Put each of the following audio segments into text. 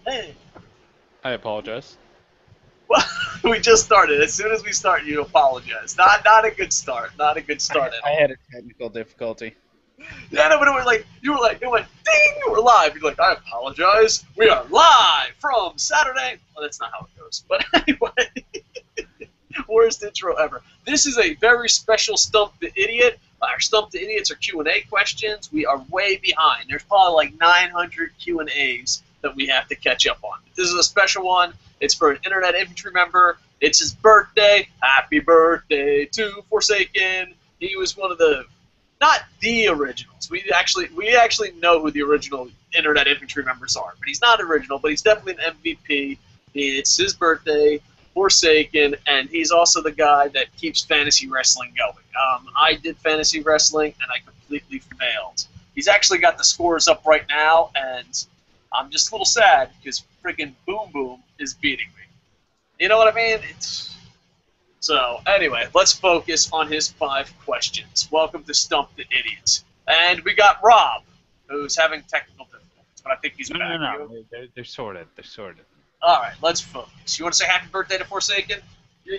Hey. I apologize. Well, we just started. As soon as we start, you apologize. Not a good start. Not a good start at I all. had a technical difficulty. Yeah, no, but it was like you were like it went ding. We're live. You're like, I apologize. We are live from Saturday. Well, that's not how it goes. But anyway, worst intro ever. This is a very special Stump the Idiot. Our Stump the Idiots are Q&A questions. We are way behind. There's probably like 900 Q&As that we have to catch up on. This is a special one. It's for an Internet Infantry member. It's his birthday. Happy birthday to Forsaken. He was one of the, not the originals. We actually know who the original Internet Infantry members are. But he's not original, but he's definitely an MVP. It's his birthday. Forsaken, and he's also the guy that keeps fantasy wrestling going. I did fantasy wrestling, and I completely failed. He's actually got the scores up right now, and I'm just a little sad because freaking Boom Boom is beating me. You know what I mean? So, anyway, let's focus on his 5 questions. Welcome to Stump the Idiots. And we got Rob, who's having technical difficulties, but I think he's No, no, back. no. They're sorted. They're sorted. All right, let's focus. You want to say happy birthday to Forsaken?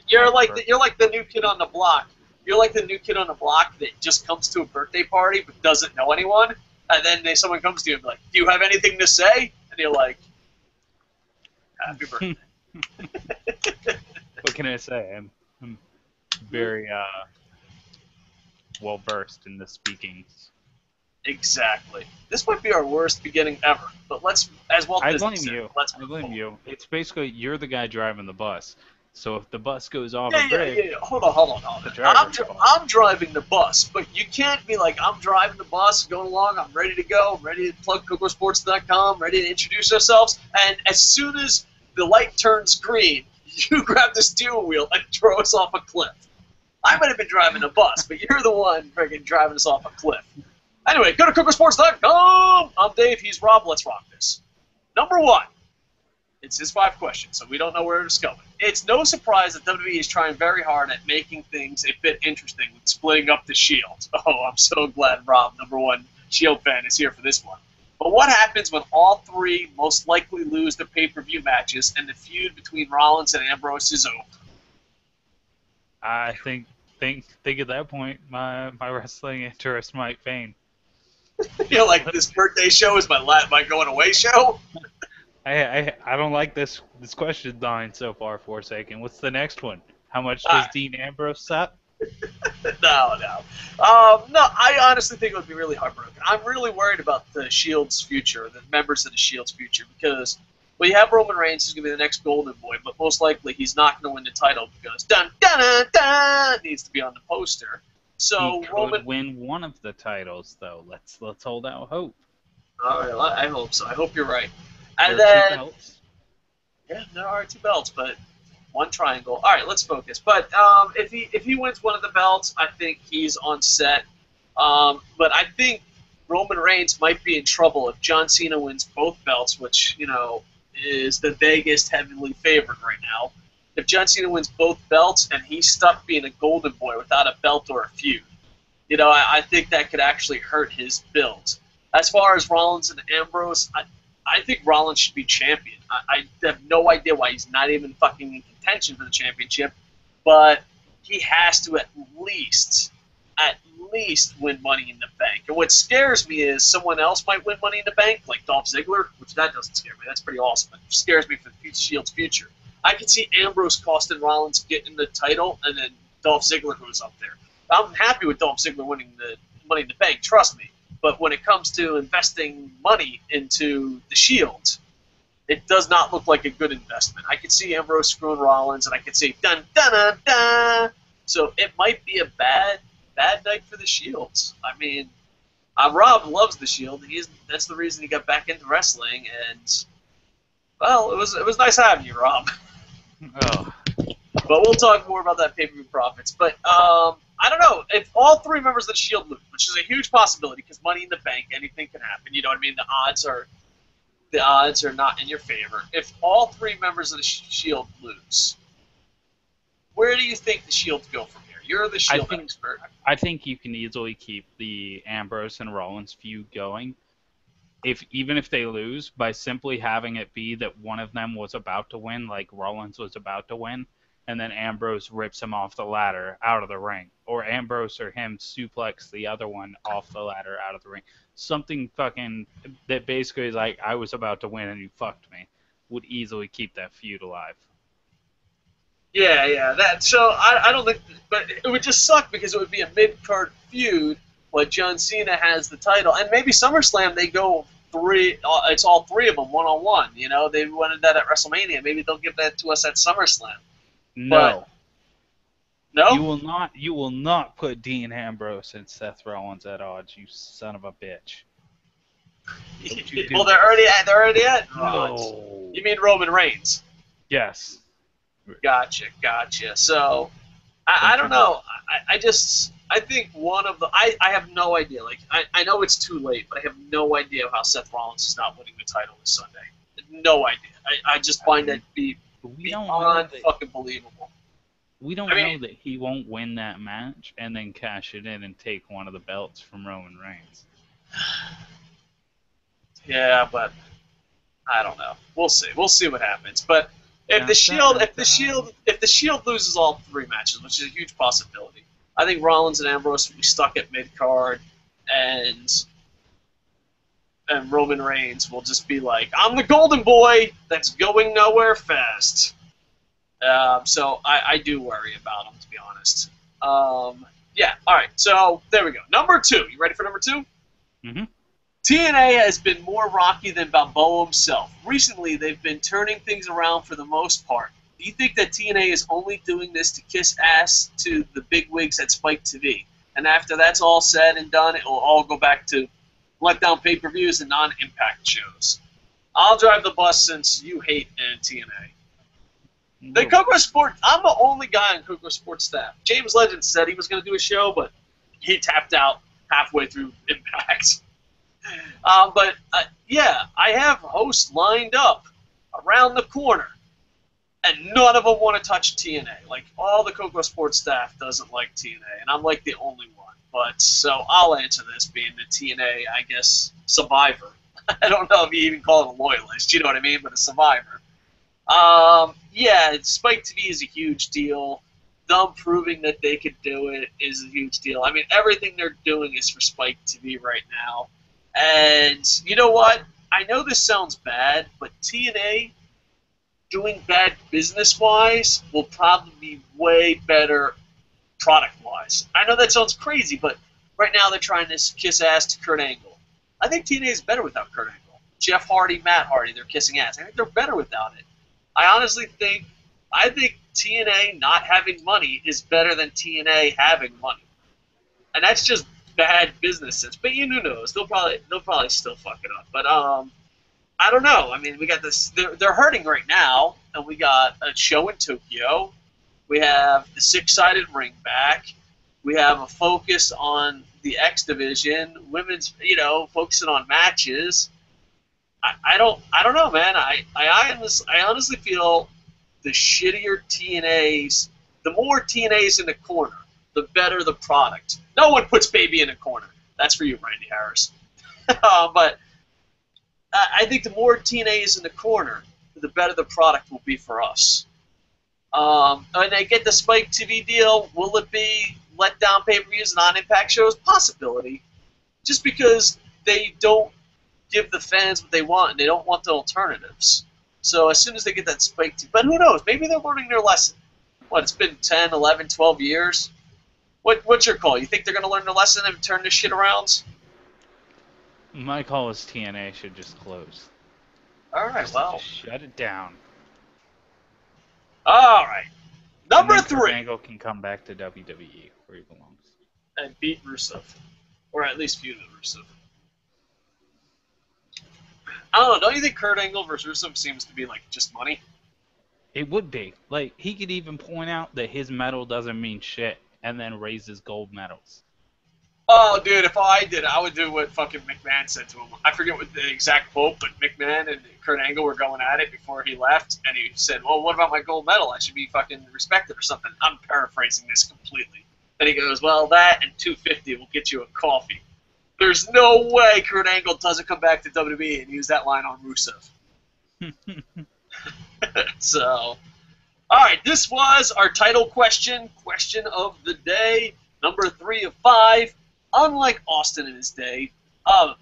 You're like the new kid on the block. You're like the new kid on the block that just comes to a birthday party but doesn't know anyone, and then someone comes to you and be like, "Do you have anything to say?" And you're like, "Happy birthday." What can I say? I'm very well versed in the speakings. Exactly. This might be our worst beginning ever, but as Walt I Disney blame said, you. let's I move blame forward. you. It's basically you're the guy driving the bus. So if the bus goes off a Yeah. bridge, Hold on. the I'm, driver's fault. I'm driving the bus, but you can't be like, I'm driving the bus, going along, I'm ready to go, I'm ready to plug KocoSports.com, ready to introduce ourselves, and as soon as the light turns green, you grab the steering wheel and throw us off a cliff. I might have been driving the bus, but you're the one freaking driving us off a cliff. Anyway, go to KocoSports.com! I'm Dave, he's Rob, let's rock this. Number 1. It's his 5 questions, so we don't know where it's going. It's no surprise that WWE is trying very hard at making things a bit interesting with splitting up the Shield. Oh, I'm so glad Rob, number 1 Shield fan, is here for this one. But what happens when all 3 most likely lose the pay-per-view matches and the feud between Rollins and Ambrose is over? I think at that point my wrestling interest might fade. You're like, this birthday show is my going away show? I don't like this question line so far, Forsaken. What's the next one? How much does Ah, Dean Ambrose set? no. No, I honestly think it would be really heartbroken. I'm really worried about the Shield's future, the members of the Shield's future, because we have Roman Reigns, who's going to be the next Golden Boy, but most likely he's not going to win the title because dun dun dun dun needs to be on the poster. He So Roman, could win one of the titles, though. Let's hold out hope. all right, I hope so. I hope you're right. There And are two then, belts. yeah, there are 2 belts, but one triangle. All right, let's focus. But if he wins one of the belts, I think he's on set. But I think Roman Reigns might be in trouble if John Cena wins both belts, which is the Vegas heavily favored right now. If John Cena wins both belts and he's stuck being a Golden Boy without a belt or a feud, I think that could actually hurt his build. As far as Rollins and Ambrose, I think Rollins should be champion. I have no idea why he's not even fucking in contention for the championship, but he has to at least win Money in the Bank. And what scares me is someone else might win Money in the Bank, like Dolph Ziggler, which that doesn't scare me. That's pretty awesome. It scares me for the Shield's future. I could see Ambrose costing Rollins getting the title, and then Dolph Ziggler goes up there. I'm happy with Dolph Ziggler winning the Money in the Bank, trust me. But when it comes to investing money into the Shield, it does not look like a good investment. I could see Ambrose screwing Rollins, and I could see dun dun dun dun. So it might be a bad night for the Shields. I mean, Rob loves the Shield. That's the reason he got back into wrestling. And well, it was nice having you, Rob. Oh, But we'll talk more about that pay-per-view profits. But I don't know if all 3 members of the Shield lose, which is a huge possibility because Money in the Bank, anything can happen. You know what I mean? The odds are not in your favor. If all 3 members of the Shield lose, where do you think the Shield go from here? You're the I Shield think expert. I think you can easily keep the Ambrose and Rollins feud going. even if they lose, by simply having it be that one of them was about to win, like Rollins was about to win, and then Ambrose rips him off the ladder out of the ring, or Ambrose or him suplex the other one off the ladder out of the ring. Something fucking that basically is like, I was about to win and you fucked me, would easily keep that feud alive. Yeah. So I don't think, but it would just suck because it would be a mid-card feud. But John Cena has the title, and maybe SummerSlam they go three. It's all three of them one-on-one. You know, they wanted that at WrestleMania. Maybe they'll give that to us at SummerSlam. No. But, no? You will not put Dean Ambrose and Seth Rollins at odds, you son of a bitch. Well, they're already at odds. No. You mean Roman Reigns? Yes. Gotcha. So, I don't know. I think one of the I have no idea. Like I know it's too late, but I have no idea how Seth Rollins is not winning the title this Sunday. No idea. I just find that to be beyond fucking believable. We don't know that he won't win that match and then cash it in and take one of the belts from Roman Reigns. Yeah, but I don't know. We'll see. We'll see what happens. But if the Shield loses all three matches, which is a huge possibility, I think Rollins and Ambrose will be stuck at mid card, and Roman Reigns will just be like, "I'm the Golden Boy that's going nowhere fast." So I do worry about him, to be honest. Yeah. All right. So there we go. Number 2. You ready for number 2? Mm-hmm. TNA has been more rocky than Balboa himself. Recently, they've been turning things around for the most part. Do you think that TNA is only doing this to kiss ass to the big wigs at Spike TV? And after that's all said and done, it will all go back to Letdown pay-per-views and non-impact shows. I'll drive the bus since you hate TNA. The KocoSports, I'm the only guy on KocoSports staff. James Legend said he was going to do a show, but he tapped out halfway through Impact. Yeah, I have hosts lined up around the corner, and none of them want to touch TNA. Like, all the KocoSports staff doesn't like TNA, and I'm like the only one. But, so I'll answer this being the TNA, I guess, survivor. I don't know if you even call it a loyalist, you know what I mean, but a survivor. Yeah, Spike TV is a huge deal. Them proving that they could do it is a huge deal. I mean, everything they're doing is for Spike TV right now. And you know what? I know this sounds bad, but TNA doing bad business-wise will probably be way better product-wise. I know that sounds crazy, but right now they're trying to kiss ass to Kurt Angle. I think TNA is better without Kurt Angle. Jeff Hardy, Matt Hardy, they're kissing ass. I think they're better without it. I think TNA not having money is better than TNA having money. And that's just bad business sense. But who knows? They'll probably still fuck it up. But I don't know. I mean, we got this. They're hurting right now, and we got a show in Tokyo. We have the 6-sided ring back. We have a focus on the X division, women's. Focusing on matches. I don't know, man. I honestly feel the shittier TNAs, the more TNAs in the corner, the better the product. No one puts baby in a corner. That's for you, Randy Harris. But I think the more TNAs in the corner, the better the product will be for us. And they get the Spike TV deal. Will it be Letdown pay-per-views and non-impact shows? Possibility. Just because they don't give the fans what they want, and they don't want the alternatives. So as soon as they get that Spike TV, but who knows? Maybe they're learning their lesson. It's been 10, 11, 12 years? What's your call? You think they're going to learn their lesson and turn this shit around? My call is TNA should just close. All right, well. Shut it down. All right. Number 3. Kurt Angle can come back to WWE where he belongs. And beat Rusev. Or at least feud with Rusev. I don't know. Don't you think Kurt Angle versus Rusev seems to be like just money? It would be. Like, he could even point out that his medal doesn't mean shit and then raise his gold medals. Oh, dude, if I did, I would do what fucking McMahon said to him. I forget what the exact quote, but McMahon and Kurt Angle were going at it before he left, and he said, well, what about my gold medal? I should be fucking respected or something. I'm paraphrasing this completely. And he goes, well, that and $250 will get you a coffee. There's no way Kurt Angle doesn't come back to WWE and use that line on Rusev. So, all right, this was our title question of the day, number 3 of 5. Unlike Austin in his day, Punk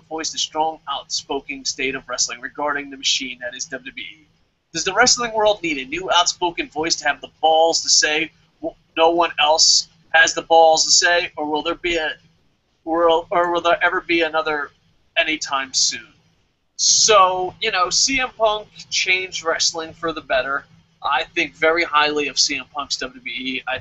voiced a strong, outspoken state of wrestling regarding the machine that is WWE. Does the wrestling world need a new outspoken voice to have the balls to say what no one else has the balls to say, or will there ever be another anytime soon? So, CM Punk changed wrestling for the better. I think very highly of CM Punk's WWE. I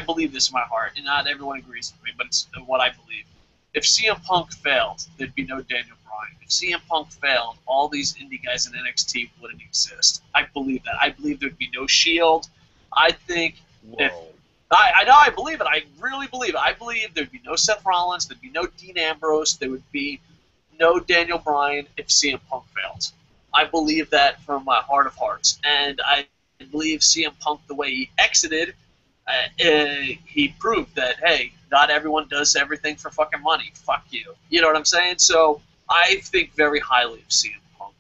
believe this in my heart, and not everyone agrees with me, but it's what I believe. If CM Punk failed, there'd be no Daniel Bryan. If CM Punk failed, all these indie guys in NXT wouldn't exist. I believe that. I believe there'd be no Shield. I think I know, I believe it. I really believe it. I believe there'd be no Seth Rollins, there'd be no Dean Ambrose, there would be no Daniel Bryan if CM Punk failed. I believe that from my heart of hearts. And I believe CM Punk, the way he exited, he proved that, hey, not everyone does everything for fucking money. Fuck you. You know what I'm saying? So I think very highly of CM Punk.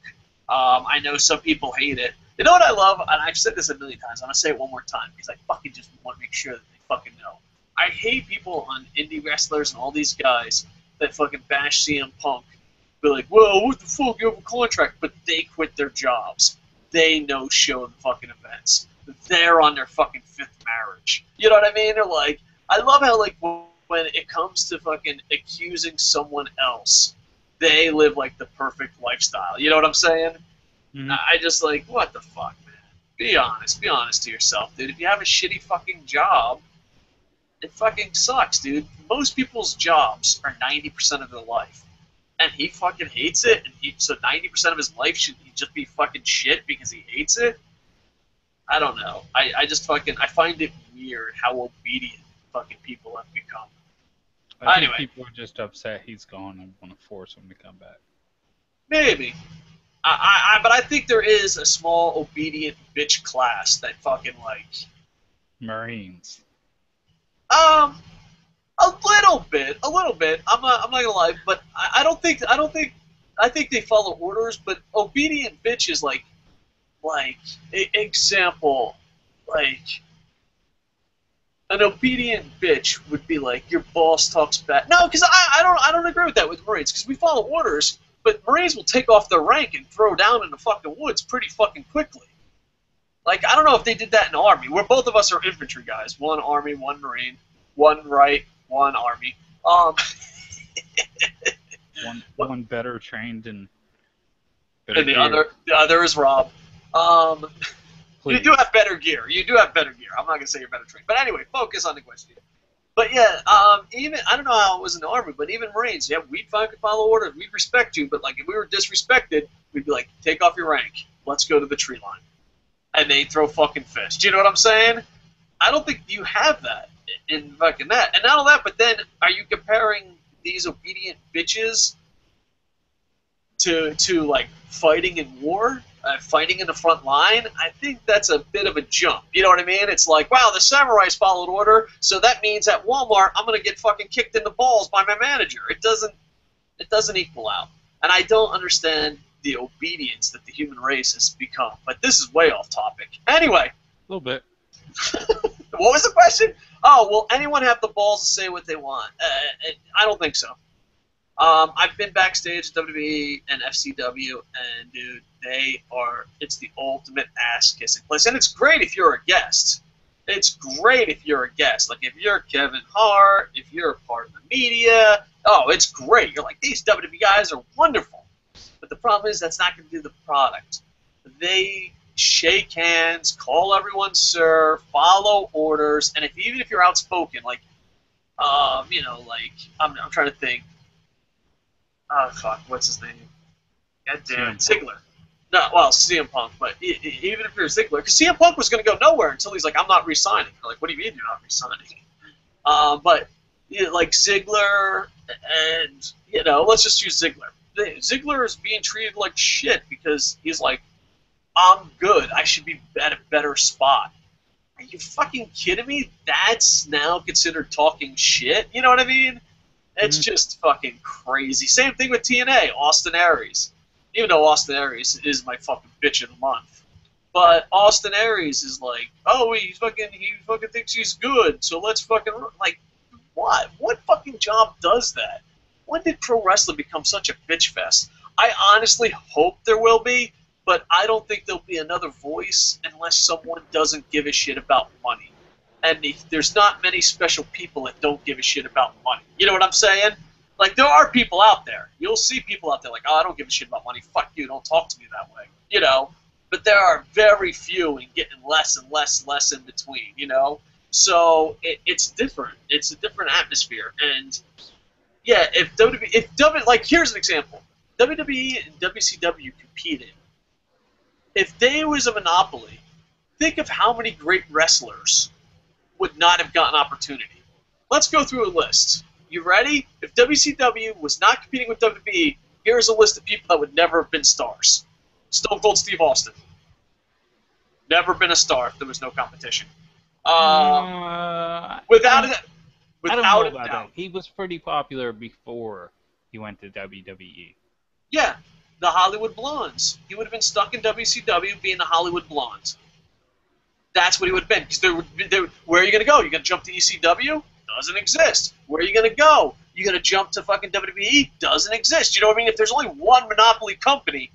I know some people hate it. You know what I love? And I've said this a million times. I'm going to say it one more time because I fucking just want to make sure that they fucking know. I hate people on indie wrestlers and all these guys that fucking bash CM Punk. Be like, well, what the fuck? You have a contract. But they quit their jobs. They no-show the fucking events. They're on their fucking 5th marriage. You know what I mean? They're like, I love how, like, when it comes to fucking accusing someone else, they live, like, the perfect lifestyle. You know what I'm saying? Mm-hmm. I just, like, what the fuck, man? Be honest. Be honest to yourself, dude. If you have a shitty fucking job, it fucking sucks, dude. Most people's jobs are 90% of their life. And he fucking hates it, and so 90% of his life should he just be fucking shit because he hates it? I don't know. I just fucking, I find it weird how obedient fucking people have become. I think people are just upset he's gone and want to force him to come back. Maybe. But I think there is a small obedient bitch class that fucking, like... Marines. A little bit. I'm not gonna lie, but I think they follow orders, but obedient bitch is like example, like an obedient bitch would be like your boss talks back. No, because I don't agree with that with Marines, because we follow orders, but Marines will take off their rank and throw down in the fucking woods pretty fucking quickly. Like, I don't know if they did that in the Army, where both of us are infantry guys, one Army, one Marine, one right, one Army. One better trained and the other is Rob. You do have better gear. I'm not gonna say you're better trained, but anyway, focus on the question. But yeah, even I don't know how it was in the Army, but even Marines, yeah, we'd fucking follow orders. We'd respect you, but like if we were disrespected, we'd be like, take off your rank. Let's go to the tree line, and they throw fucking fists. You know what I'm saying? I don't think you have that in fucking that. And not all that, but then are you comparing these obedient bitches to like fighting in war, fighting in the front line? I think that's a bit of a jump. You know what I mean? It's like, wow, the samurais followed order, so that means at Walmart I'm gonna get fucking kicked in the balls by my manager. It doesn't equal out. And I don't understand the obedience that the human race has become. But this is way off topic. Anyway. A little bit. What was the question? Oh, will anyone have the balls to say what they want? I don't think so. I've been backstage at WWE and FCW, and dude, it's the ultimate ass-kissing place. And it's great if you're a guest. Like, if you're Kevin Hart, if you're a part of the media, oh, it's great. You're like, these WWE guys are wonderful. But the problem is that's not going to do the product. They shake hands, call everyone sir, follow orders, and even if you're outspoken, like, I'm trying to think. Oh fuck, what's his name? God damn it, Ziggler. No, well, CM Punk, but even if you're Ziggler, because CM Punk was going to go nowhere until he's like, I'm not re-signing. You're like, what do you mean you're not re-signing? But like Ziggler, and let's just use Ziggler. Ziggler is being treated like shit because he's like, I'm good. I should be at a better spot. Are you fucking kidding me? That's now considered talking shit? You know what I mean? It's just fucking crazy. Same thing with TNA, Austin Aries. Even though Austin Aries is my fucking bitch of the month. But Austin Aries is like, oh, he fucking thinks he's good, so let's fucking, like, what? What fucking job does that? When did pro wrestling become such a bitch fest? I honestly hope there will be, but I don't think there'll be another voice unless someone doesn't give a shit about money. And there's not many special people that don't give a shit about money. You know what I'm saying? Like, there are people out there. You'll see people out there like, oh, I don't give a shit about money. Fuck you, don't talk to me that way. You know? But there are very few and getting less and less in between, you know? So it's different. It's a different atmosphere. And, yeah, like, here's an example. WWE and WCW competed. If they was a monopoly, think of how many great wrestlers would not have gotten opportunity. Let's go through a list. You ready? If WCW was not competing with WWE, here's a list of people that would never have been stars. Stone Cold Steve Austin. Never been a star if there was no competition. Without a doubt. He was pretty popular before he went to WWE. Yeah, the Hollywood Blondes. He would have been stuck in WCW being the Hollywood Blondes. That's what he would have been. Because where are you going to go? You're going to jump to ECW? Doesn't exist. Where are you going to go? You're going to jump to fucking WWE? Doesn't exist. You know what I mean? If there's only one monopoly company,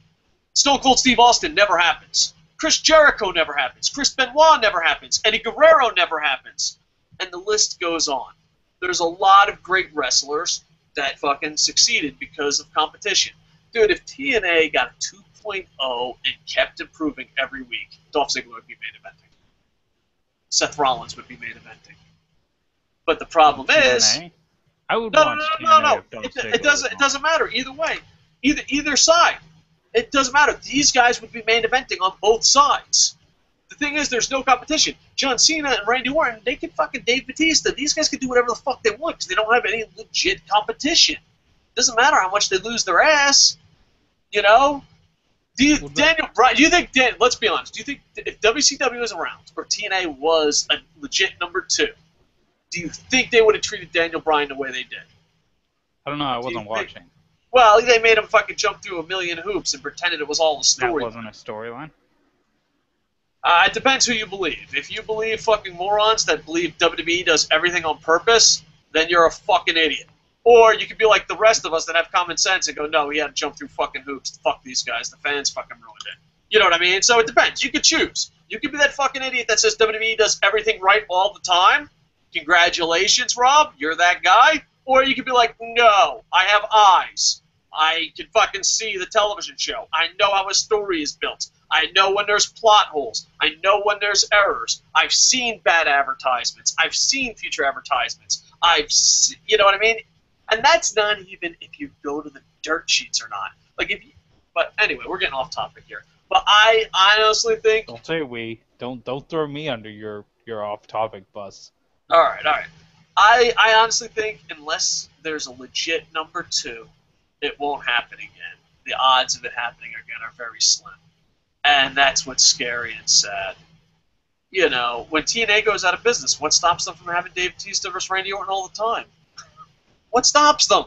Stone Cold Steve Austin never happens. Chris Jericho never happens. Chris Benoit never happens. Eddie Guerrero never happens. And the list goes on. There's a lot of great wrestlers that fucking succeeded because of competition. Dude, if TNA got a 2.0 and kept improving every week, Dolph Ziggler would be main eventing. Seth Rollins would be main eventing. But the problem is... I would watch No. It doesn't matter. Either way. Either side. It doesn't matter. These guys would be main eventing on both sides. The thing is, there's no competition. John Cena and Randy Orton, they can fucking Dave Bautista. These guys can do whatever the fuck they want because they don't have any legit competition. Doesn't matter how much they lose their ass. You know? Let's be honest. Do you think if WCW was around or TNA was a legit number 2, do you think they would have treated Daniel Bryan the way they did? I don't know. I wasn't watching. Well, they made him fucking jump through a million hoops and pretended it was all a story. That wasn't a storyline? It depends who you believe. If you believe fucking morons that believe WWE does everything on purpose, then you're a fucking idiot. Or you could be like the rest of us that have common sense and go, no, he had to jump through fucking hoops. Fuck these guys. The fans fucking ruined it. You know what I mean? So it depends. You could choose. You could be that fucking idiot that says WWE does everything right all the time. Congratulations, Rob. You're that guy. Or you could be like, no, I have eyes. I can fucking see the television show. I know how a story is built. I know when there's plot holes. I know when there's errors. I've seen bad advertisements. I've seen future advertisements. You know what I mean? And that's not even if you go to the dirt sheets or not. But anyway, we're getting off topic here. But I honestly think... Don't say we. Don't throw me under your off-topic bus. All right. I honestly think unless there's a legit number 2, it won't happen again. The odds of it happening again are very slim. And that's what's scary and sad. You know, when TNA goes out of business, what stops them from having Dave Bautista versus Randy Orton all the time? What stops them?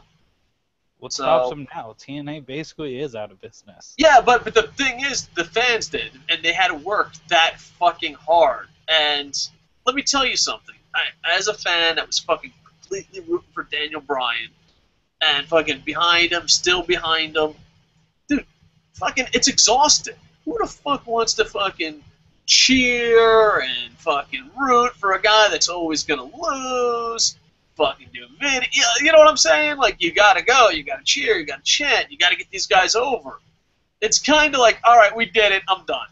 What stops them now? TNA basically is out of business. Yeah, but the thing is, the fans did, and they had to work that fucking hard. And let me tell you something. As a fan that was fucking completely rooting for Daniel Bryan, and fucking behind him, still behind him, dude, fucking, it's exhausting. Who the fuck wants to fucking cheer and fucking root for a guy that's always gonna lose? Fucking do video, you know what I'm saying? Like, you gotta go, you gotta cheer, you gotta chant, you gotta get these guys over. It's kind of like, all right, we did it, I'm done.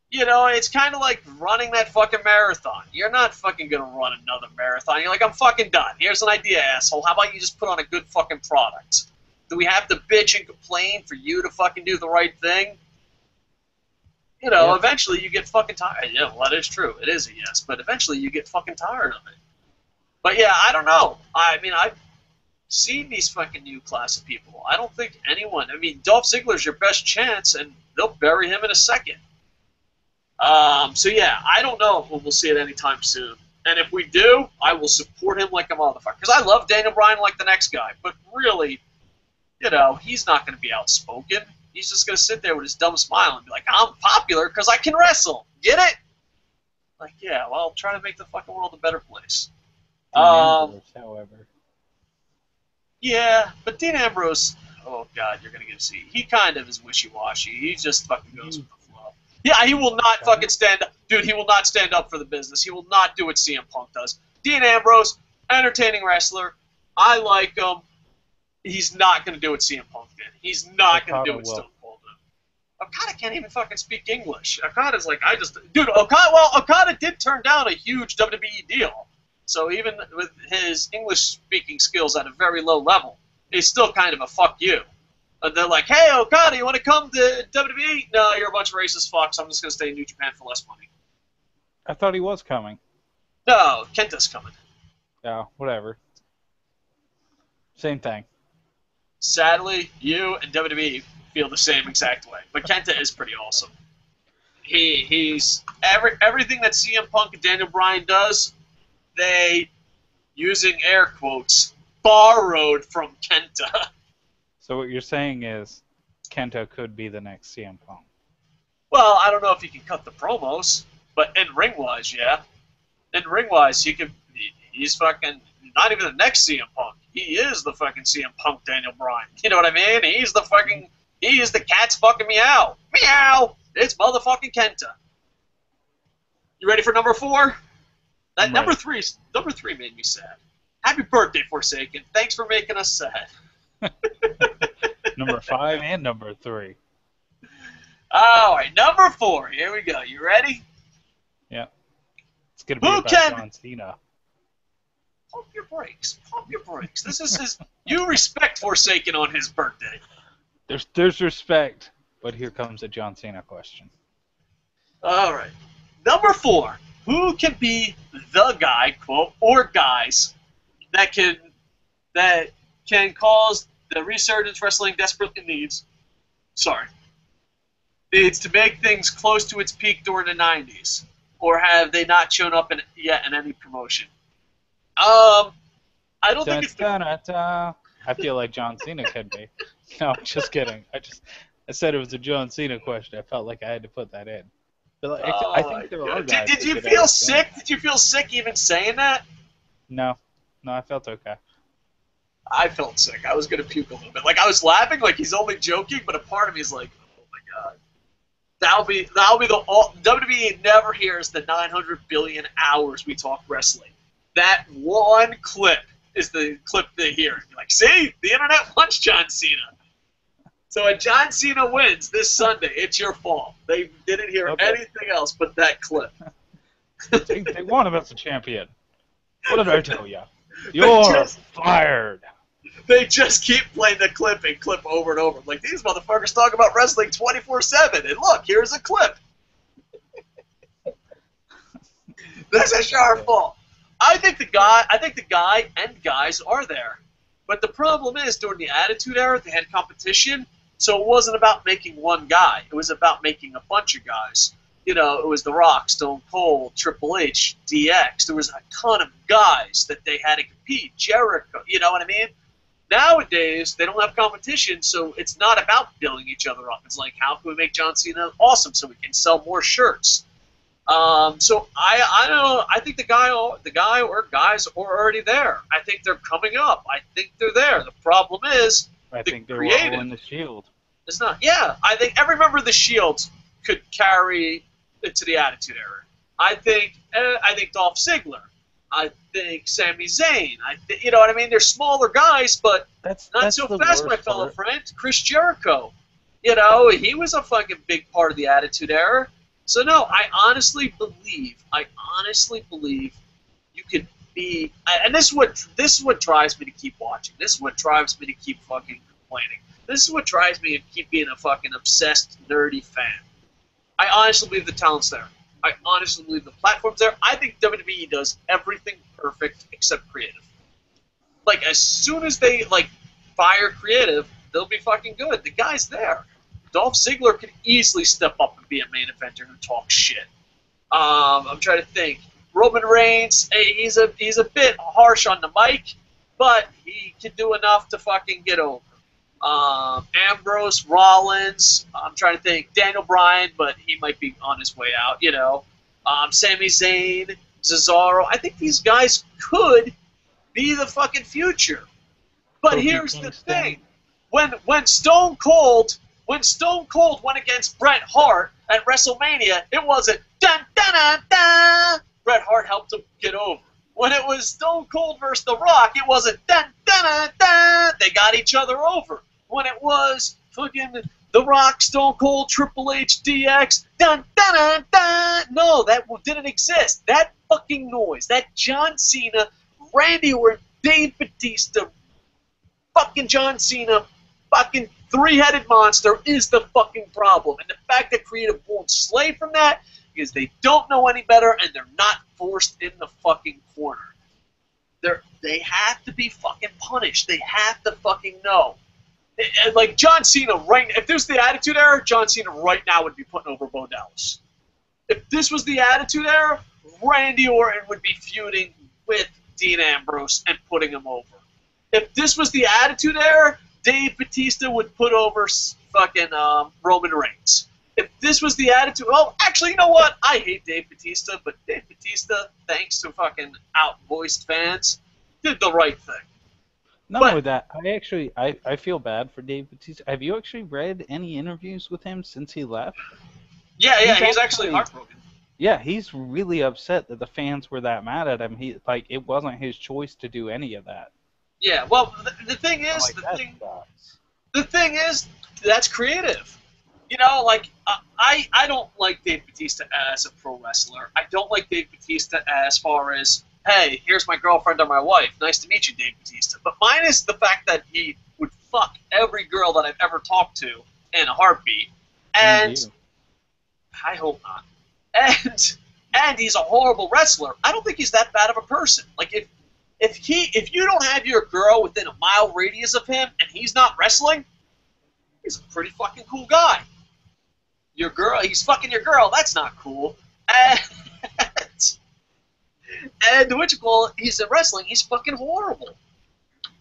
You know, it's kind of like running that fucking marathon. You're not fucking gonna run another marathon. You're like, I'm fucking done. Here's an idea, asshole. How about you just put on a good fucking product? Do we have to bitch and complain for you to fucking do the right thing? You know, Eventually you get fucking tired. Yeah, well, that is true. It is a yes. But eventually you get fucking tired of it. But yeah, I don't know. I mean, I've seen these fucking new class of people. I don't think anyone... I mean, Dolph Ziggler's your best chance, and they'll bury him in a second. So yeah, I don't know if we'll see it anytime soon. And if we do, I will support him like a motherfucker. Because I love Daniel Bryan like the next guy. But really, he's not going to be outspoken. He's just going to sit there with his dumb smile and be like, I'm popular because I can wrestle. Get it? Like, yeah, well, try to make the fucking world a better place. Ambrose, however. Yeah, but Dean Ambrose, oh god, you're gonna get to see. He kind of is wishy-washy. He just fucking goes with the flow. Yeah, he will not fucking stand up. Dude, he will not stand up for the business. He will not do what CM Punk does. Dean Ambrose, entertaining wrestler. I like him. He's not gonna do what CM Punk did. He's not gonna do what Stone Cold did. Okada can't even fucking speak English. Okada's like, dude, Okada did turn down a huge WWE deal. So even with his English-speaking skills at a very low level, he's still kind of a fuck you. And they're like, hey, Okada, you want to come to WWE? No, you're a bunch of racist fucks. I'm just going to stay in New Japan for less money. I thought he was coming. No, Kenta's coming. Yeah, whatever. Same thing. Sadly, you and WWE feel the same exact way. But Kenta is pretty awesome. He's everything that CM Punk and Daniel Bryan does, they, using air quotes, borrowed from Kenta. So what you're saying is Kenta could be the next CM Punk. Well, I don't know if he can cut the promos, but in ring-wise, yeah. In ring-wise, he's fucking not even the next CM Punk. He is the fucking CM Punk Daniel Bryan. You know what I mean? He is the cat's fucking meow. Meow! It's motherfucking Kenta. You ready for number 4? That number three made me sad. Happy birthday, Forsaken. Thanks for making us sad. Number 5 and number 3. All right, number 4. Here we go. You ready? Yeah. It's gonna be about John Cena. Pump your brakes. Pump your brakes. This is his. You respect Forsaken on his birthday. There's respect, but here comes a John Cena question. All right, number 4. Who can be the guy, quote, or guys that can cause the Resurgence Wrestling desperately needs to make things close to its peak during the 90s, or have they not shown up yet in any promotion? I don't think it's. I feel like John Cena could be. No, just kidding. I said it was a John Cena question. I felt like I had to put that in. But I think there are guys. Did you feel sick? Did you feel sick even saying that? No, I felt okay. I felt sick. I was gonna puke a little bit. Like I was laughing, like he's only joking, but a part of me is like, oh my god, that'll be the WWE never hears the 900 billion hours we talk wrestling. That one clip is the clip they hear. You're like, see, the internet wants John Cena. So when John Cena wins this Sunday, it's your fault. They didn't hear anything else but that clip. They want him as a champion. What did I tell you? You're fired. They just keep playing the clip and clip over and over. Like, these motherfuckers talk about wrestling 24/7. And look, here's a clip. This is your fault. I think the guy and guys are there. But the problem is, during the Attitude Era, they had competition. So it wasn't about making one guy. It was about making a bunch of guys. You know, it was The Rock, Stone Cold, Triple H, DX. There was a ton of guys that they had to compete. Jericho, you know what I mean? Nowadays, they don't have competition, so it's not about building each other up. It's like, how can we make John Cena awesome so we can sell more shirts? So I don't know. I think the guy or guys are already there. I think they're coming up. I think they're there. The problem is, I think they're all in the Shield. It's not. Yeah, I think every member of the Shield could carry it to the Attitude Era. I think Dolph Ziggler. I think Sami Zayn. You know what I mean? They're smaller guys, but that's so fast, my fellow friend. Chris Jericho. You know, he was a fucking big part of the Attitude Era. So no, I honestly believe you could be, and this is what drives me to keep watching. This is what drives me to keep fucking complaining. This is what drives me to keep being a fucking obsessed, nerdy fan. I honestly believe the talent's there. I honestly believe the platform's there. I think WWE does everything perfect except creative. Like, as soon as they, like, fire creative, they'll be fucking good. The guy's there. Dolph Ziggler could easily step up and be a main eventer who talks shit. I'm trying to think. Roman Reigns, he's a bit harsh on the mic, but he can do enough to fucking get over. Ambrose, Rollins, I'm trying to think. Daniel Bryan, but he might be on his way out, you know. Sami Zayn, Cesaro. I think these guys could be the fucking future. But here's the thing. When Stone Cold went against Bret Hart at WrestleMania, it wasn't dun dun dun dun. Bret Hart helped him get over. When it was Stone Cold versus The Rock, it wasn't dun dun dun dun. They got each other over. When it was fucking The Rock, Stone Cold, Triple H, DX, dun dun dun dun. No, that didn't exist. That fucking noise, that John Cena, Randy Orton, Dave Batista, fucking John Cena, fucking three-headed monster is the fucking problem. And the fact that creative won't slay from that is they don't know any better and they're not forced in the fucking corner. They have to be fucking punished. They have to fucking know. And like John Cena, if this was the Attitude Era, John Cena right now would be putting over Bo Dallas. If this was the Attitude Era, Randy Orton would be feuding with Dean Ambrose and putting him over. If this was the Attitude Era, Dave Batista would put over fucking Roman Reigns. If this was the Attitude... Oh, actually, you know what? I hate Dave Batista, but Dave Batista, thanks to fucking out-voiced fans, did the right thing. Not only that, I feel bad for Dave Batista. Have you actually read any interviews with him since he left? Yeah, he's actually heartbroken. Yeah, he's really upset that the fans were that mad at him. It wasn't his choice to do any of that. Yeah, well, the thing is, the thing is, that's creative. You know, like I don't like Dave Batista as a pro wrestler. I don't like Dave Batista as far as, hey, here's my girlfriend or my wife. Nice to meet you, Dave Batista. But minus the fact that he would fuck every girl that I've ever talked to in a heartbeat, and I hope not. And he's a horrible wrestler. I don't think he's that bad of a person. Like if you don't have your girl within a mile radius of him and he's not wrestling, he's a pretty fucking cool guy. Your girl, he's fucking your girl. That's not cool. And what you call it, he's in wrestling. He's fucking horrible.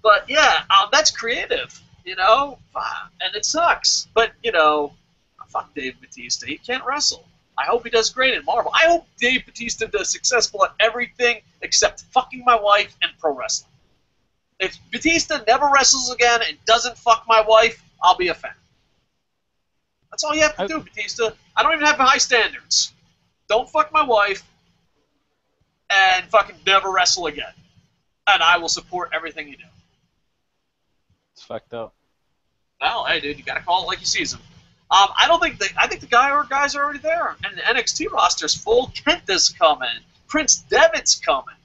But yeah, that's creative, you know. And it sucks. But you know, fuck Dave Batista. He can't wrestle. I hope he does great in Marvel. I hope Dave Batista does successful at everything except fucking my wife and pro wrestling. If Batista never wrestles again and doesn't fuck my wife, I'll be a fan. That's all you have to do, Batista. I don't even have high standards. Don't fuck my wife and fucking never wrestle again. And I will support everything you do. It's fucked up. Well, hey, dude, you gotta call it like you sees him. I think the guys are already there, and the NXT roster's full. Kenta's coming, Prince Devitt's coming.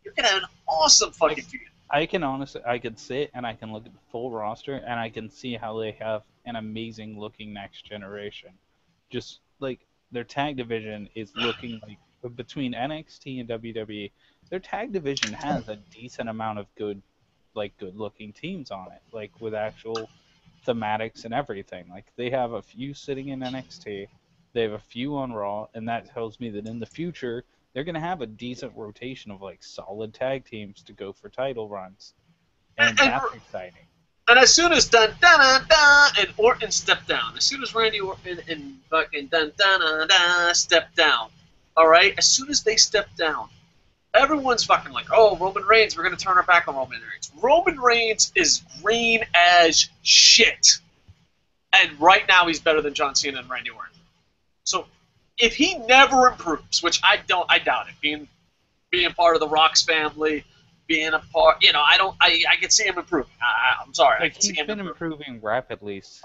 You're gonna have an awesome fucking feud. I can sit and I can look at the full roster and I can see how they have an amazing looking next generation. Just like their tag division is looking like between NXT and WWE, their tag division has a decent amount of good looking teams on it, like with actual thematics and everything. Like they have a few sitting in NXT, they have a few on Raw, and that tells me that in the future they're gonna have a decent rotation of like solid tag teams to go for title runs, and that's exciting. And as soon as dun dun dun dun and Orton stepped down, as soon as Randy Orton and fucking dun dun dun dun stepped down, all right, as soon as they stepped down, everyone's fucking like, oh, Roman Reigns, we're going to turn our back on Roman Reigns. Roman Reigns is green as shit. And right now he's better than John Cena and Randy Orton. So if he never improves, which I doubt it, being part of the Rock's family, being a part, you know, I could see him improving. I'm sorry. Like, he's been improving rapidly since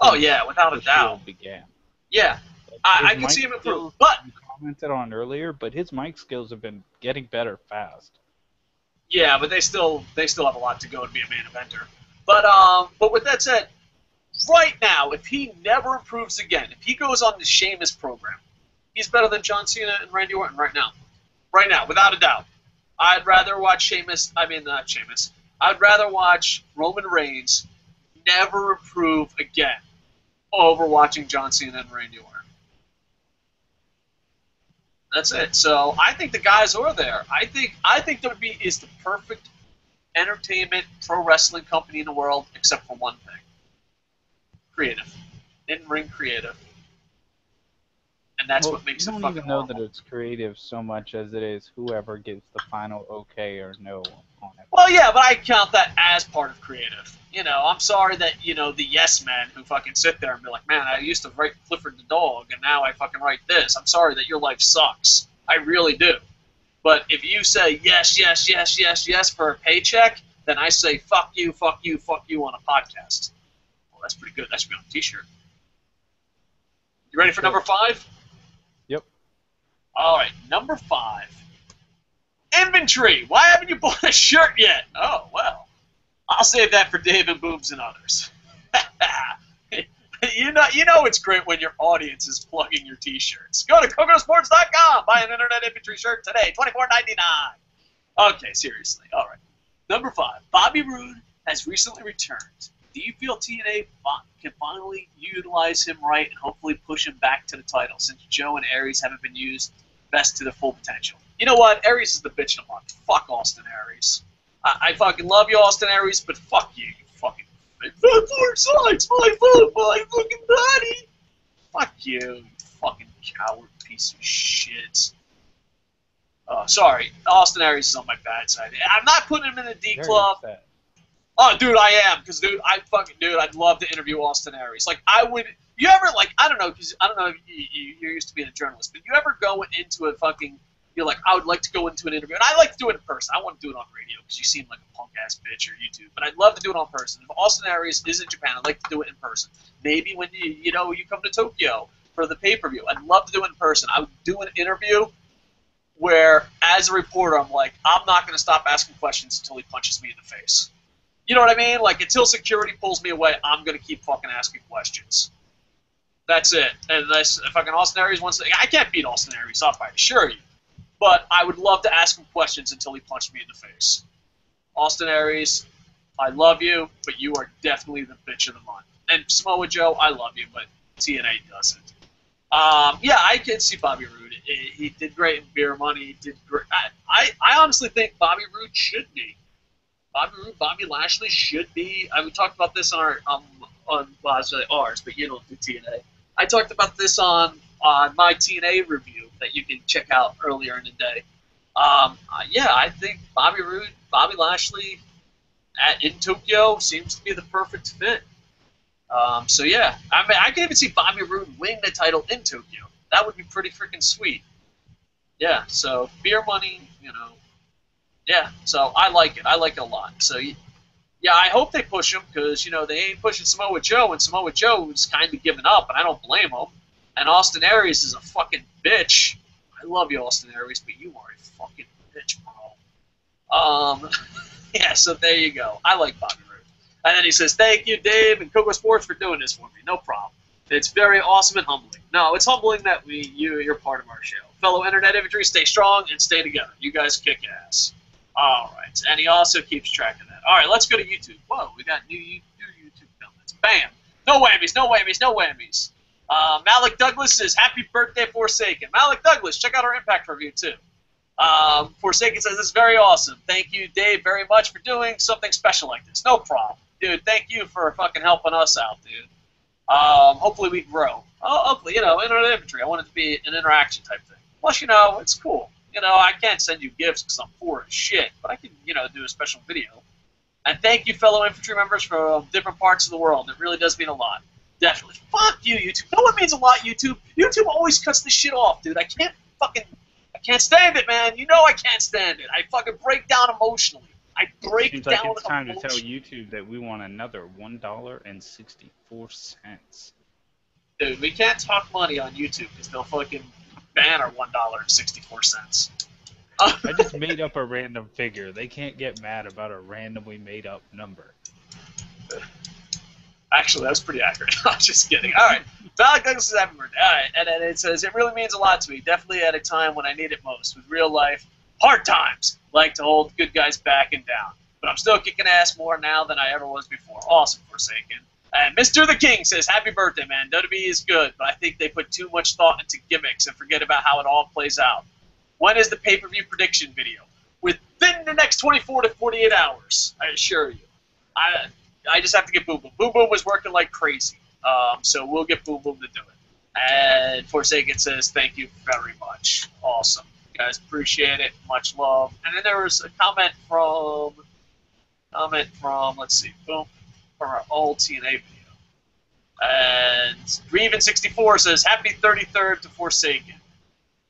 without a doubt. Began. Yeah. I can see him improve. But you commented on earlier, but his mic skills have been getting better fast. Yeah, but they still have a lot to go to be a main eventer. But with that said, right now, if he never improves again, if he goes on the Sheamus program, he's better than John Cena and Randy Orton right now. Right now, without a doubt. I'd rather watch I'd rather watch Roman Reigns never improve again over watching John Cena and Randy Orton. That's it. So I think the guys are there. I think WWE is the perfect entertainment pro wrestling company in the world, except for one thing: creative, in-ring creative, and that's what makes it fucking horrible. You don't even know horrible. that it's creative so much as it is whoever gives the final okay or no on it. Well, yeah, but I count that as part of creative. You know, I'm sorry that, the yes men who fucking sit there and be like, man, I used to write Clifford the dog, and now I fucking write this. I'm sorry that your life sucks. I really do. But if you say yes, yes, yes, yes, yes for a paycheck, then I say fuck you, fuck you, fuck you on a podcast. Well, that's pretty good. That should be on a t-shirt. You ready for number 5? Yep. All right, number 5. Inventory. Why haven't you bought a shirt yet? Oh, well. I'll save that for Dave and Boobs and others. You know it's great when your audience is plugging your t-shirts. Go to KocoSports.com. Buy an Internet Infantry shirt today. $24.99. Okay, seriously. All right. Number 5. Bobby Roode has recently returned. Do you feel TNA can finally utilize him right and hopefully push him back to the title since Joe and Aries haven't been used best to their full potential? You know what? Aries is the bitch of the month. Fuck Austin Aries. I fucking love you, Austin Aries, but fuck you, you fucking 5'4" sides, 5'4", my fucking body. Fuck you fucking coward piece of shit. Sorry, Austin Aries is on my bad side. I'm not putting him in the D Club. Oh, dude, I am, because, I'd love to interview Austin Aries. Like, you ever, like, I don't know if you're used to being a journalist, but you ever go into a fucking, you're like, I would like to go into an interview, and I like to do it in person. I want to do it on radio, because you seem like a punk-ass bitch or YouTube, but I'd love to do it on person. If Austin Aries is in Japan, I'd like to do it in person. Maybe when you come to Tokyo for the pay-per-view, I'd love to do it in person. I would do an interview where, as a reporter, I'm like, I'm not going to stop asking questions until he punches me in the face. You know what I mean? Like, until security pulls me away, I'm going to keep fucking asking questions. That's it. And if fucking Austin Aries wants to... I can't beat Austin Aries up, I assure you. But I would love to ask him questions until he punched me in the face. Austin Aries, I love you, but you are definitely the bitch of the month. And Samoa Joe, I love you, but TNA doesn't. Yeah, I can see Bobby Roode. He did great in Beer Money. He did great. I honestly think Bobby Roode should be. Bobby Lashley should be. We talked about this on I say ours, but you don't do TNA. I talked about this on my TNA review that you can check out earlier in the day. Yeah, I think Bobby Roode, Bobby Lashley in Tokyo seems to be the perfect fit. So yeah, I mean, I can even see Bobby Roode win the title in Tokyo. That would be pretty freaking sweet. Yeah, so Beer Money, yeah, so I like it. I like it a lot. So, yeah, I hope they push him because, they ain't pushing Samoa Joe, and Samoa Joe's kind of giving up, and I don't blame him. And Austin Aries is a fucking bitch. I love you, Austin Aries, but you are a fucking bitch, bro. Yeah, so there you go. I like Bobby Roode. And then he says, thank you, Dave and KocoSports for doing this for me. No problem. It's very awesome and humbling. No, it's humbling that you're part of our show. Fellow Internet Infantry, stay strong and stay together. You guys kick ass. All right, and he also keeps track of that. All right, let's go to YouTube. Whoa, we got new YouTube comments. Bam. No whammies, no whammies, no whammies. Malik Douglas says, happy birthday, Forsaken. Malik Douglas, check out our Impact review, too. Forsaken says, this is very awesome. Thank you, Dave, very much for doing something special like this. No problem. Dude, thank you for fucking helping us out, dude. Hopefully we grow. Hopefully, Internet Infantry. I want it to be an interaction type thing. Plus, it's cool. I can't send you gifts because I'm poor as shit, but I can, do a special video. And thank you, fellow infantry members from different parts of the world. It really does mean a lot. Definitely. Fuck you, YouTube. No one means a lot, YouTube. YouTube always cuts this shit off, dude. I can't stand it, man. I can't stand it. I fucking break down emotionally. Seems like it's time to tell YouTube that we want another $1.64. Dude, we can't talk money on YouTube because they'll fucking ban our $1.64. I just made up a random figure. They can't get mad about a randomly made up number. Actually, that was pretty accurate. I'm just kidding. All right. Malik Douglas is happy birthday. All right. And then it says, it really means a lot to me. Definitely at a time when I need it most. With real life, hard times like to hold good guys back and down. But I'm still kicking ass more now than I ever was before. Awesome, Forsaken. And Mr. The King says, happy birthday, man. WWE is good, but I think they put too much thought into gimmicks and forget about how it all plays out. When is the pay-per-view prediction video? Within the next 24 to 48 hours, I assure you. I just have to get Boom Boom. Boom Boom was working like crazy, so we'll get Boom Boom to do it. And Forsaken says, thank you very much. Awesome. You guys appreciate it. Much love. And then there was a comment from, let's see, boom, from our old TNA video. And Greven64 says, happy 33rd to Forsaken.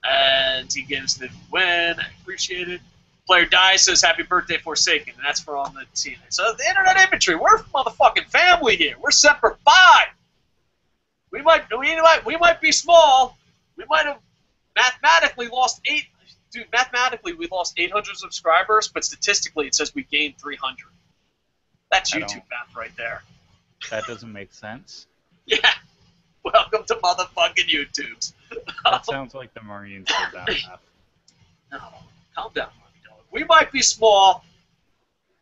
And he gives the win. I appreciate it. Player Die says, happy birthday, Forsaken. And that's from the TNA. So the internet infantry, we're motherfucking family here. We're Semper Fi. We might be small. We might have mathematically lost mathematically we lost 800 subscribers, but statistically it says we gained 300. That's YouTube math right there. That doesn't make sense. Yeah. Welcome to motherfucking YouTubes. That sounds like the Marines did that math. No, calm down, Marty Dog. We might be small,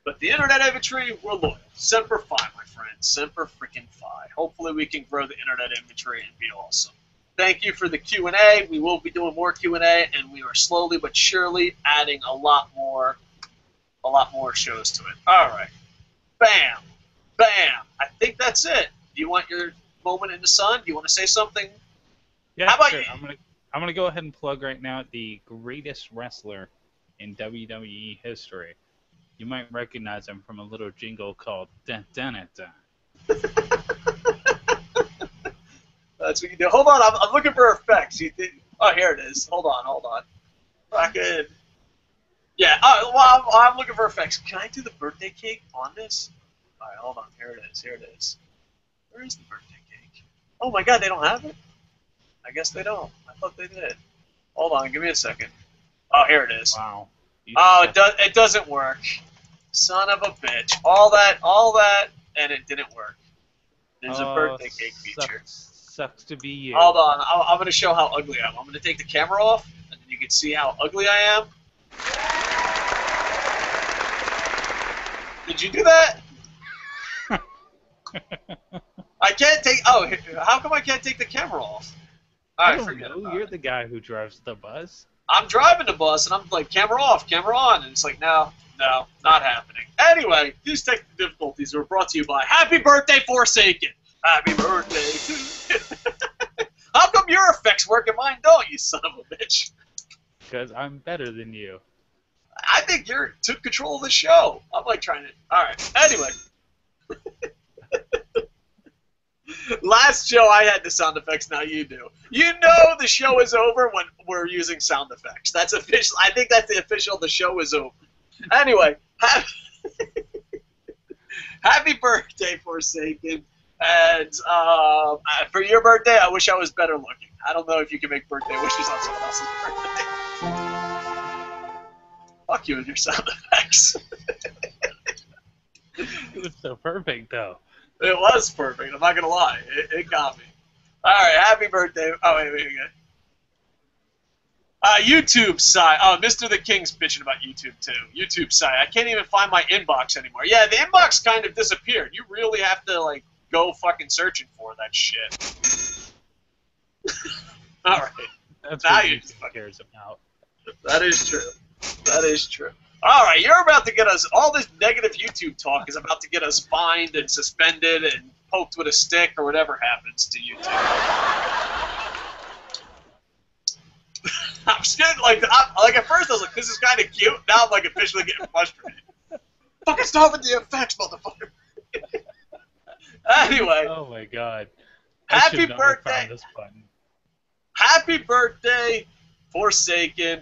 but the internet infantry, we're loyal. Semper Fi, my friends. Semper freaking Fi. Hopefully we can grow the internet infantry and be awesome. Thank you for the Q&A. We will be doing more Q&A, and we are slowly but surely adding a lot more shows to it. All right. Bam. Bam. I think that's it. Do you want your moment in the sun? Do you want to say something? Yeah, how about sure. you? I'm gonna go ahead and plug right now the greatest wrestler in WWE history. You might recognize him from a little jingle called Dun Dun Dun. That's what you do. Hold on, I'm looking for effects. Oh, here it is. Hold on. Fucking. Yeah. Well, I'm looking for effects. Can I do the birthday cake on this? All right, hold on. Here it is. Where is the birthday cake? Oh my God, they don't have it. I guess they don't. I thought they did. Hold on, give me a second. Oh, here it is. Wow. It doesn't work. Son of a bitch. All that, and it didn't work. There's a birthday cake feature. Sucks to be you. Hold on, I'm going to show how ugly I am. I'm going to take the camera off, and then you can see how ugly I am. Did you do that? I can't take. Oh, how come I can't take the camera off? I don't know. You're the guy who drives the bus. I'm driving the bus, and I'm like, camera off, camera on, and it's like, no, not happening. Anyway, these technical difficulties were brought to you by Happy Birthday Forsaken. Happy birthday to you. How come your effects work and mine don't, you son of a bitch? Because I'm better than you. I think you took control of the show. I'm like trying to. All right. Anyway. Last show I had the sound effects. Now you do. You know the show is over when we're using sound effects. That's official. I think that's the official. The show is over. Anyway, happy birthday, Forsaken. And for your birthday, I wish I was better looking. I don't know if you can make birthday wishes on someone else's birthday. Fuck you and your sound effects. It was so perfect, though. It was perfect. I'm not going to lie. It got me. All right, happy birthday. Oh, wait. YouTube site. Oh, Mr. The King's bitching about YouTube, too. YouTube site. I can't even find my inbox anymore. Yeah, the inbox kind of disappeared. You really have to, like, go fucking searching for that shit. All right. That's what YouTube cares about. That is true. All right, you're about to get us, all this negative YouTube talk is about to get us fined and suspended and poked with a stick or whatever happens to YouTube. I'm scared, like at first I was like, this is kind of cute. Now I'm like officially getting frustrated. Fucking stop with the effects, motherfucker. Anyway. Oh my God. Happy birthday. Happy birthday, Forsaken.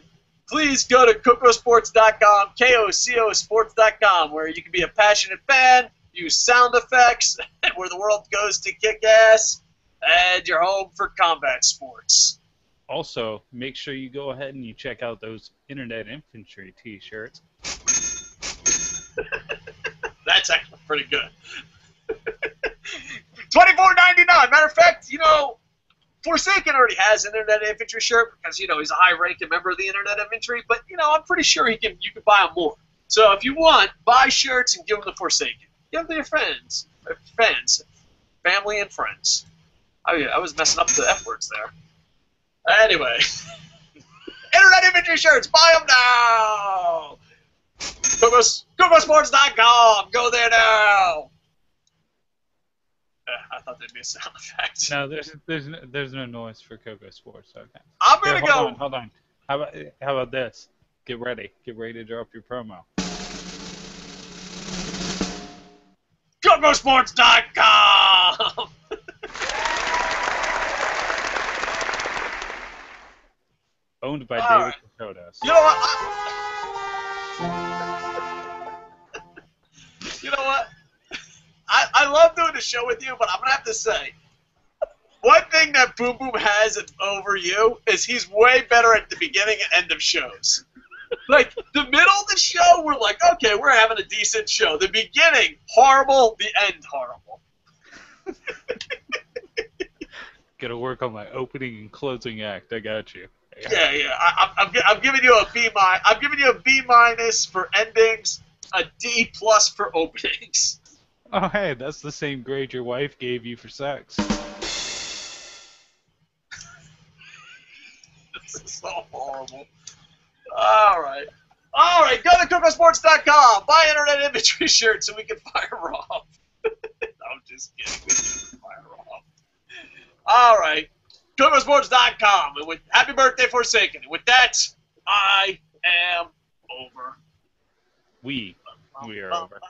Please go to KocoSports.com, KocoSports.com, where you can be a passionate fan, use sound effects, and where the world goes to kick ass, and you're home for combat sports. Also, make sure you go ahead and you check out those Internet Infantry t-shirts. That's actually pretty good. $24.99. Matter of fact, you know, Forsaken already has an Internet Infantry shirt because, you know, he's a high-ranking member of the Internet Infantry, but, you know, I'm pretty sure you can buy them more. So if you want, buy shirts and give them to Forsaken. Give them to your friends. Fans. family and friends. I was messing up the F words there. Anyway, internet imagery shirts, buy them now. KocoSports.com, go there now. I thought there'd be a sound effect. No, there's no noise for KocoSports. Okay. I'm gonna go. Hold on. How about this? Get ready to drop your promo. KocoSports.com. Owned by All David right. Kokodas. You know what? You know what? I love doing the show with you, but I'm gonna have to say, one thing that Boom Boom has over you is he's way better at the beginning and end of shows. Like, the middle of the show, we're like, okay, we're having a decent show. The beginning, horrible. The end, horrible. Gotta work on my opening and closing act. I got you. Yeah. I'm giving you a B minus. I'm giving you a B minus for endings, a D plus for openings. Oh, hey, that's the same grade your wife gave you for sex. This is so horrible. All right, go to KocoSports.com. Buy internet imagery shirts so we can fire off. I'm just kidding. We can fire off. All right, KocoSports.com. And with happy birthday, Forsaken. With that, I am over. We are over.